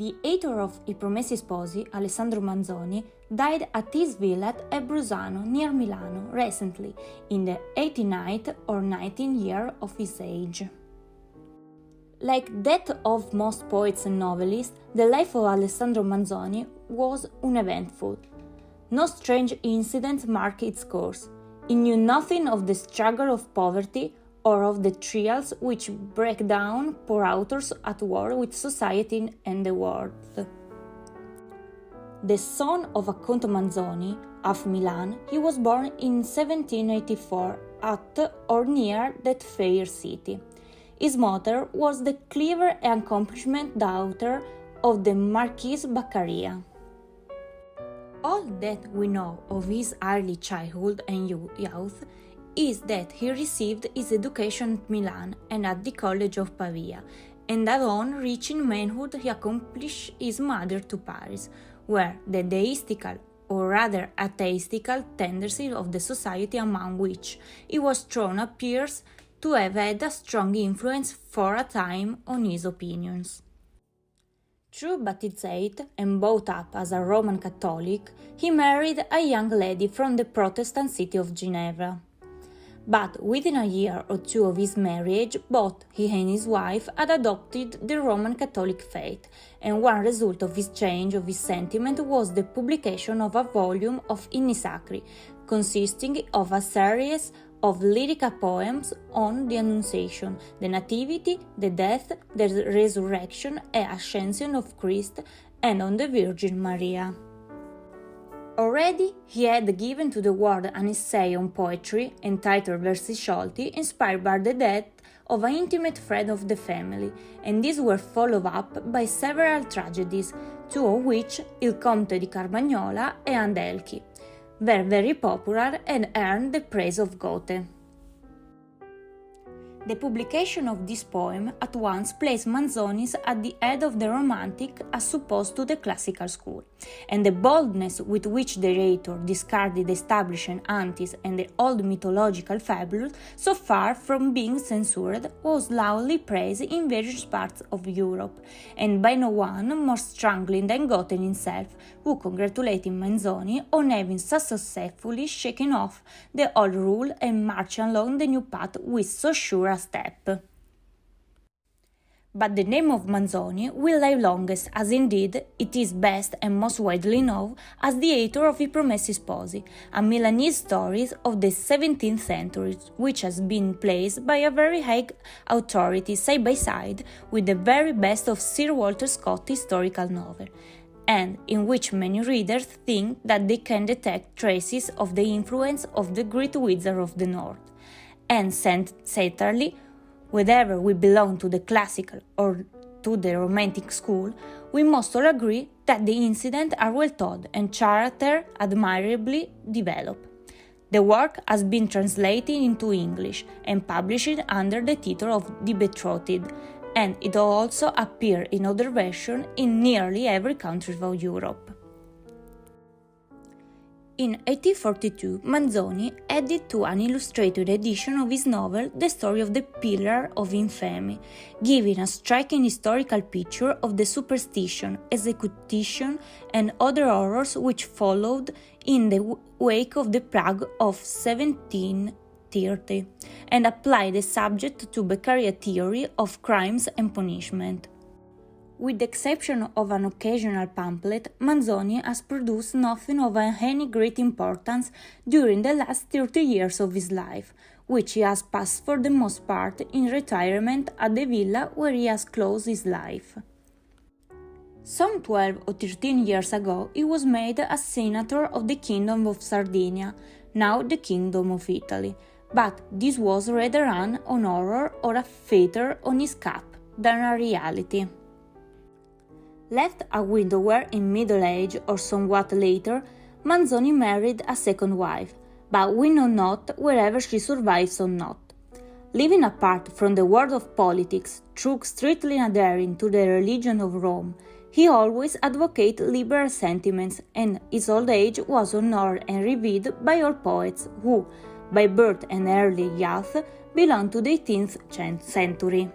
The author of I Promessi Sposi, Alessandro Manzoni, died at his villa at Brusano, near Milano, recently, in the 89th or 19th year of his age. Like that of most poets and novelists, the life of Alessandro Manzoni was uneventful. No strange incidents marked its course. He knew nothing of the struggle of poverty or of the trials which break down poor authors at war with society and the world. The son of a Count Manzoni of Milan, he was born in 1784 at or near that fair city. His mother was the clever and accomplished daughter of the Marquis Beccaria. All that we know of his early childhood and youth is that he received his education at Milan and at the College of Pavia, and that on reaching manhood he accompanied his mother to Paris, where the deistical, or rather atheistical, tendency of the society among which he was thrown appears to have had a strong influence for a time on his opinions. True baptized and brought up as a Roman Catholic, he married a young lady from the Protestant city of Geneva. But within a year or two of his marriage, both he and his wife had adopted the Roman Catholic faith, and one result of this change of his sentiment was the publication of a volume of Inni Sacri, consisting of a series of lyrical poems on the Annunciation, the Nativity, the Death, the Resurrection and Ascension of Christ, and on the Virgin Maria. Already he had given to the world an essay on poetry entitled Versi Sciolti, inspired by the death of an intimate friend of the family, and these were followed up by several tragedies, two of which, Il Conte di Carmagnola and Andelchi, were very popular and earned the praise of Goethe. The publication of this poem at once placed Manzoni at the head of the Romantic as opposed to the classical school, and the boldness with which the author discarded the established antis and the old mythological fables, so far from being censored, was loudly praised in various parts of Europe, and by no one more strongly than Goethe himself, who congratulated Manzoni on having so successfully shaken off the old rule and marched along the new path with so sure a step. But the name of Manzoni will live longest, as indeed it is best and most widely known as the author of I Promessi Sposi, a Milanese story of the 17th century, which has been placed by a very high authority side by side with the very best of Sir Walter Scott's historical novel, and in which many readers think that they can detect traces of the influence of the great wizard of the North. And certainly, whether we belong to the classical or to the romantic school, we must all agree that the incidents are well told and character admirably developed. The work has been translated into English and published under the title of The Betrothed, and it also appeared in other versions in nearly every country of Europe. In 1842, Manzoni added to an illustrated edition of his novel the story of the Pillar of Infamy, giving a striking historical picture of the superstition, execution, and other horrors which followed in the wake of the plague of 1730, and applied the subject to Beccaria theory of crimes and punishment. With the exception of an occasional pamphlet, Manzoni has produced nothing of any great importance during the last 30 years of his life, which he has passed for the most part in retirement at the villa where he has closed his life. Some 12 or 13 years ago he was made a senator of the Kingdom of Sardinia, now the Kingdom of Italy, but this was rather an honor or a feather on his cap than a reality. Left a widower in middle age or somewhat later, Manzoni married a second wife, but we know not whether she survives or not. Living apart from the world of politics, through strictly adhering to the religion of Rome, he always advocated liberal sentiments, and his old age was honored and revered by all poets who, by birth and early youth, belonged to the 18th century.